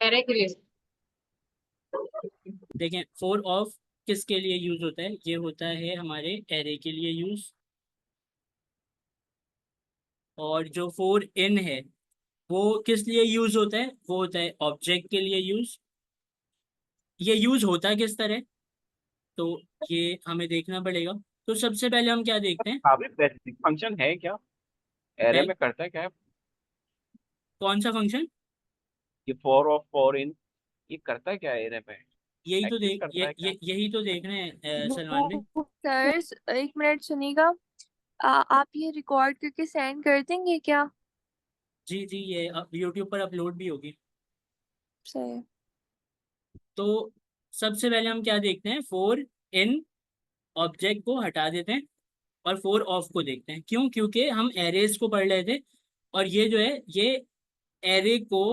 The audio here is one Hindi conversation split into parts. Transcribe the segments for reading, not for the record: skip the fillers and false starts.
एरे के लिए। देखें, फोर ऑफ किसके लिए यूज होता है? ये होता है हमारे एरे के लिए यूज। और जो फोर इन है वो किस लिए यूज होता है? वो होता है ऑब्जेक्ट के लिए यूज। ये यूज होता किस तरह, तो ये हमें देखना पड़ेगा। तो सबसे पहले हम क्या देखते हैं? काफी बेसिक फंक्शन है क्या? एरे पहले में करता है क्या है? कौन सा फंक्शन? ये फोर ऑफ फोर इन, ये करता है क्या एरे में? यही तो एग्जिस्ट देख करता है क्या? यही तो देख रहे हैं सलमान भाई। वो सर एक मिनट सुनिएगा। आप ये रिकॉर्ड करके सेंड कर देंगे क्या? जी जी, ये अब यूट्यूब पर अपलोड भी होगी। सर। तो सबसे पहले हम क्या देखते हैं? फोर इन ऑब्जेक्ट को हटा देते हैं और फोर ऑफ को देखते हैं। क्यों? क्योंकि हम एरेज को पढ़ रहे थे और ये जो है ये एरे को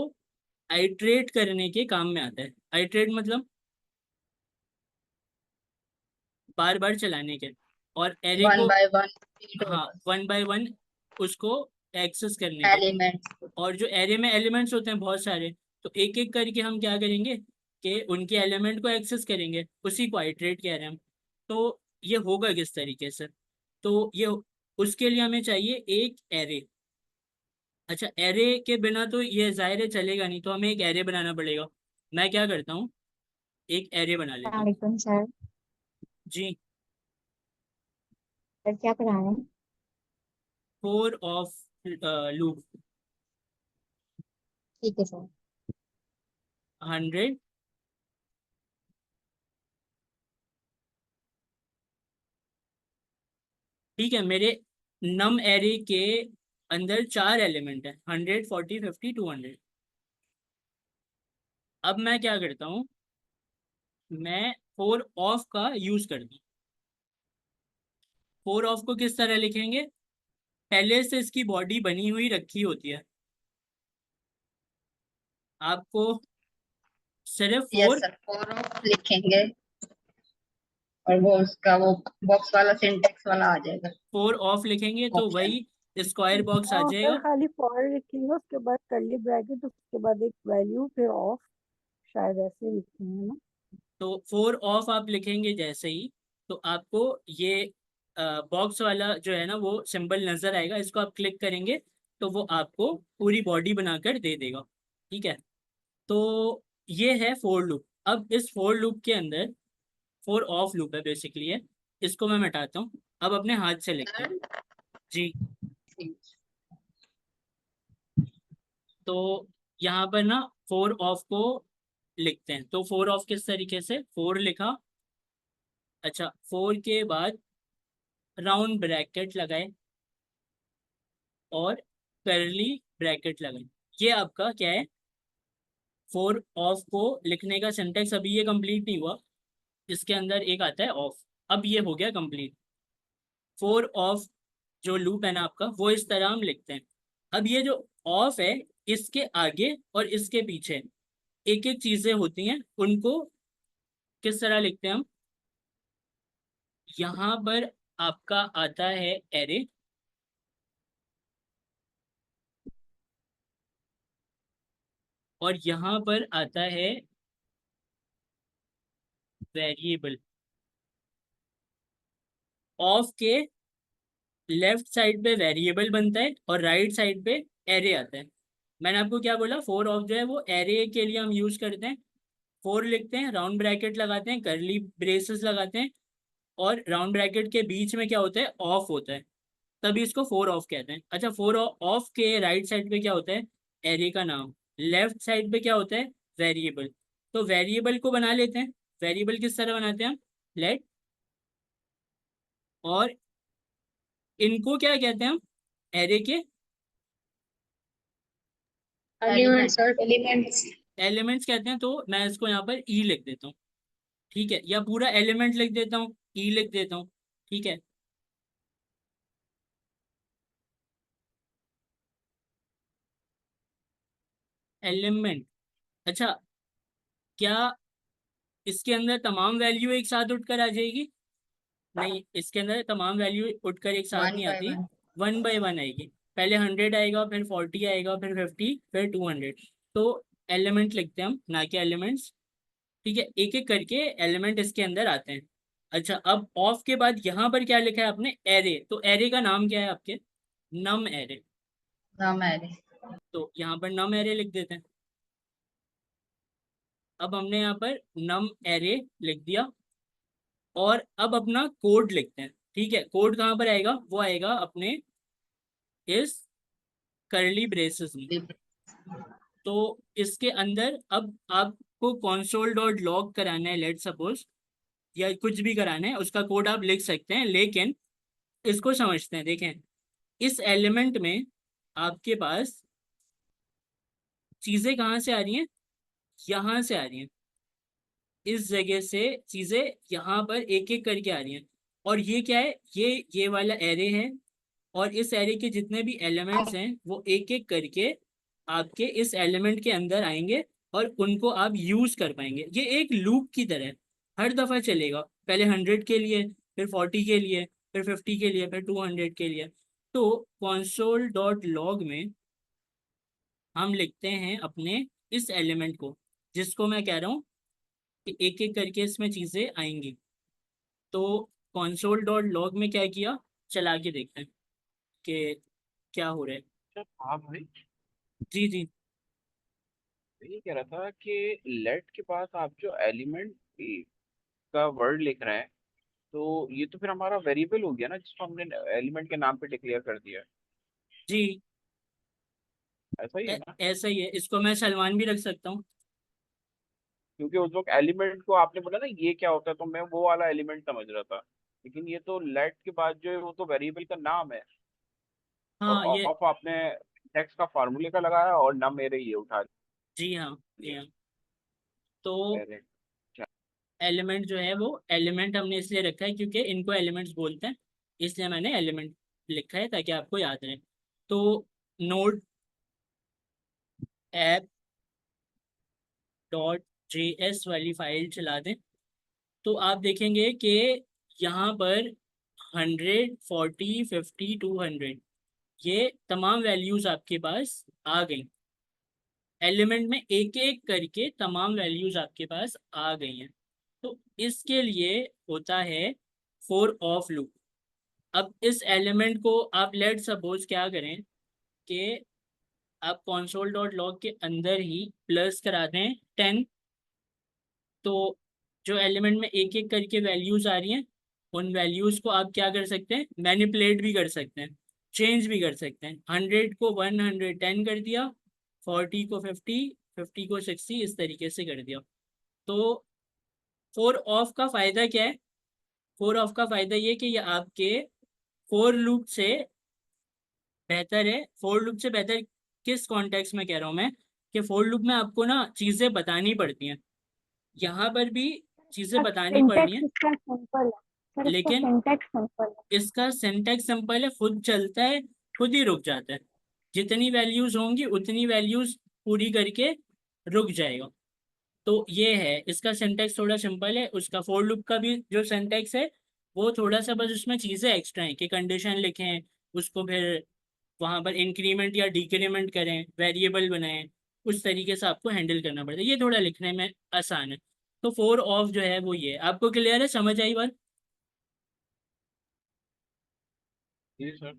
आइट्रेट करने के काम में आता है। आइट्रेट मतलब बार बार चलाने के, और एरे वन को, बाय वन फीड हाँ, होगा। वन बाय वन उसको एक्सेस करने के। एलिमेंट। और जो एरे में एलिमेंट्स होते हैं बहुत सारे, तो एक एक करके हम क्या करेंगे कि उनके एलिमेंट को एक्सेस करेंगे, उसी को आइट्रेट कह रहे हैं हम। तो ये होगा किस तरीके से? तो ये उसके लिए हमें चाहिए एक एरे। अच्छा, एरे के बिना तो ये जाहिर है चलेगा नहीं, तो हमें एक एरे बनाना पड़ेगा। मैं क्या करता हूँ, एक एरे बना लेता हूँ। वालेकुम सर। जी। सर क्या पढ़ा रहे हैं? फोर ऑफ लूप, ठीक है सर। 100। ठीक है, मेरे नम एरे के अंदर चार एलिमेंट है, 100, 40, 50, 200। अब मैं क्या करता हूँ, मैं फोर ऑफ का यूज करता हूँ। फोर ऑफ को किस तरह लिखेंगे? पहले से इसकी बॉडी बनी हुई रखी होती है, आपको सिर्फ yes four, sir, four of लिखेंगे और वो उसका वो बॉक्स वाला सिंटेक्स वाला आ जाएगा फोर ऑफ लिखेंगे तो ऑप्शन। वही स्क्वायर बॉक्स आ हाँ सर, जाएगा। खाली फॉर लिखेंगे उसके बाद करली ब्रैकेट उसके बाद एक वैल्यू फिर ऑफ, शायद ऐसे लिखेंगे ना। तो फोर ऑफ आप लिखेंगे जैसे ही, तो आपको ये बॉक्स वाला जो है ना वो सिंबल नजर आएगा, इसको आप क्लिक करेंगे तो वो आपको पूरी बॉडी बनाकर दे देगा। ठीक है, तो ये है फोर लूप। अब इस फोर लूप के अंदर फोर ऑफ लूप है बेसिकली है, इसको मैं मिटाता हूँ। अब अपने हाथ से लिखते हैं। सर जी। ठीक। तो यहाँ पर ना फोर ऑफ को लिखते हैं। तो फोर ऑफ किस तरीके से? फोर लिखा, अच्छा, फोर के बाद राउंड ब्रैकेट लगाए और करली ब्रैकेट लगाए। ये आपका क्या है? फोर ऑफ को लिखने का सिंटेक्स अभी ये कंप्लीट नहीं हुआ, इसके अंदर एक आता है ऑफ। अब ये हो गया कंप्लीट। फोर ऑफ जो लूप है ना आपका, वो इस तरह हम लिखते हैं। अब ये जो ऑफ है, इसके आगे और इसके पीछे एक एक चीजें होती हैं, उनको किस तरह लिखते हैं हम? यहाँ पर आपका आता है एरे, और यहाँ पर आता है वेरिएबल। ऑफ के लेफ्ट साइड पे वेरिएबल बनता है और राइट साइड पे एरे आता है। मैंने आपको क्या बोला? फोर ऑफ जो है वो एरे के लिए हम यूज करते हैं। फोर लिखते हैं, राउंड ब्रैकेट लगाते हैं, करली ब्रेसेस लगाते हैं, और राउंड ब्रैकेट के बीच में क्या होता है? ऑफ होता है, तभी इसको फोर ऑफ कहते हैं। अच्छा, फोर ऑफ के राइट साइड पे क्या होता है? एरे का नाम। लेफ्ट साइड पे क्या होता है? वेरिएबल। तो वेरिएबल को बना लेते हैं। वेरिएबल किस तरह बनाते हैं हम? लेट, और इनको क्या कहते हैं हम? एरे के एलिमेंट्स सर। एलिमेंट्स। एलिमेंट्स कहते हैं। तो मैं इसको यहाँ पर ई लिख देता हूँ। ठीक है, या पूरा एलिमेंट लिख देता हूँ, ई लिख देता हूँ। ठीक है, एलिमेंट। अच्छा, क्या इसके अंदर तमाम वैल्यू एक साथ उठकर आ जाएगी? नहीं, इसके अंदर तमाम वैल्यू उठकर एक साथ वन नहीं बाय आती, वन। वन बाय वन आएगी। पहले 100 आएगा, फिर 40 आएगा, फिर 50, फिर 200। तो एलिमेंट लिखते हैं हम, ना कि एलिमेंट्स। ठीक है, एक एक करके एलिमेंट इसके अंदर आते हैं। अच्छा, अब ऑफ के बाद यहाँ पर क्या लिखा है आपने? एरे। तो एरे का नाम क्या है आपके? नम एरे। नाम एरे। तो यहाँ पर नम एरे लिख देते हैं। अब हमने यहाँ पर नम एरे लिख दिया, और अब अपना कोड लिखते हैं। ठीक है, कोड कहाँ पर आएगा? वो आएगा अपने इस करली ब्रेसेस में। तो इसके अंदर अब आपको console डॉट लॉग कराना है, लेट सपोज, या कुछ भी कराना है, उसका कोड आप लिख सकते हैं। लेकिन इसको समझते हैं। देखें, इस एलिमेंट में आपके पास चीजें कहाँ से आ रही हैं? यहाँ से आ रही हैं। इस जगह से चीजें यहाँ पर एक एक करके आ रही हैं। और ये क्या है? ये वाला एरे है, और इस एरे के जितने भी एलिमेंट्स हैं वो एक एक करके आपके इस एलिमेंट के अंदर आएंगे, और उनको आप यूज कर पाएंगे। ये एक लूप की तरह हर दफा चलेगा। पहले 100 के लिए, फिर 40 के लिए, फिर 50 के लिए, फिर 200 के लिए। तो console डॉट लॉग में हम लिखते हैं अपने इस एलिमेंट को, जिसको मैं कह रहा हूँ कि एक एक करके इसमें चीजें आएंगी। तो console डॉट लॉग में क्या किया, चला के देखते हैं कि क्या हो रहा है। अच्छा, हाँ भाई, जी जी। मैं ये कह रहा था कि लेट के बाद आप जो एलिमेंट का वर्ड लिख रहे हैं, तो ये तो फिर हमारा वेरिएबल हो गया ना, जिसको हमने एलिमेंट के नाम पे डिक्लेयर कर दिया है। जी, ऐसा ही है ना? ऐसा ही है। इसको मैं सलमान भी रख सकता हूँ। क्योंकि उस वक्त एलिमेंट को आपने बोला ना ये क्या होता है, तो मैं वो वाला एलिमेंट समझ रहा था। लेकिन ये तो लेट के बाद जो है वो तो वेरिएबल का नाम है। और हाँ ये, ऑफ आपने टेक्स्ट का फार्मूले का लगाया, और नम मेरे ये उठा जी हाँ, जी लिया। हाँ। तो अरे, एलिमेंट जो है वो एलिमेंट हमने इसलिए रखा है क्योंकि इनको एलिमेंट्स बोलते हैं, इसलिए मैंने एलिमेंट लिखा है ताकि आपको याद रहे। तो नोड ऐप डॉट JS वाली फाइल चला दें, तो आप देखेंगे कि यहाँ पर 100, 40, 50, 200, ये तमाम वैल्यूज आपके पास आ गई। एलिमेंट में एक एक करके तमाम वैल्यूज आपके पास आ गई हैं। तो इसके लिए होता है फोर ऑफ लूप। अब इस एलिमेंट को आप लेट सपोज क्या करें कि आप console डॉट लॉग के अंदर ही प्लस करा दें 10। तो जो एलिमेंट में एक एक करके वैल्यूज आ रही हैं, उन वैल्यूज को आप क्या कर सकते हैं? मैनिपुलेट भी कर सकते हैं, चेंज भी कर सकते हैं। 100 को 110 कर दिया, 40 को 50, 50 को 60, इस तरीके से कर दिया। तो फोर ऑफ का फायदा क्या है? फोर ऑफ का फायदा ये कि ये आपके फोर लूप से बेहतर है। फोर लूप से बेहतर किस कॉन्टेक्स्ट में कह रहा हूँ मैं? कि फोर लूप में आपको ना चीजें बतानी पड़ती हैं, यहाँ पर भी चीजें बतानी पड़नी सिंटेक्स है। इसका सिंपल है सर, इसका लेकिन सिंटेक्स सिंपल है। इसका सिंटैक्स सिंपल है, खुद चलता है, खुद ही रुक जाता है। जितनी वैल्यूज होंगी उतनी वैल्यूज पूरी करके रुक जाएगा। तो ये है, इसका सिंटैक्स थोड़ा सिंपल है। उसका फोर लूप का भी जो सिंटैक्स है वो थोड़ा सा, बस उसमें चीज़ें एक्स्ट्रा हैं कि कंडीशन लिखें, उसको फिर वहाँ पर इंक्रीमेंट या डिक्रीमेंट करें, वेरिएबल बनाएं, उस तरीके से आपको हैंडल करना पड़ता है। ये थोड़ा लिखने में आसान है। तो फोर ऑफ जो है वो ये है। आपको क्लियर है? समझ आई बात? जी सर।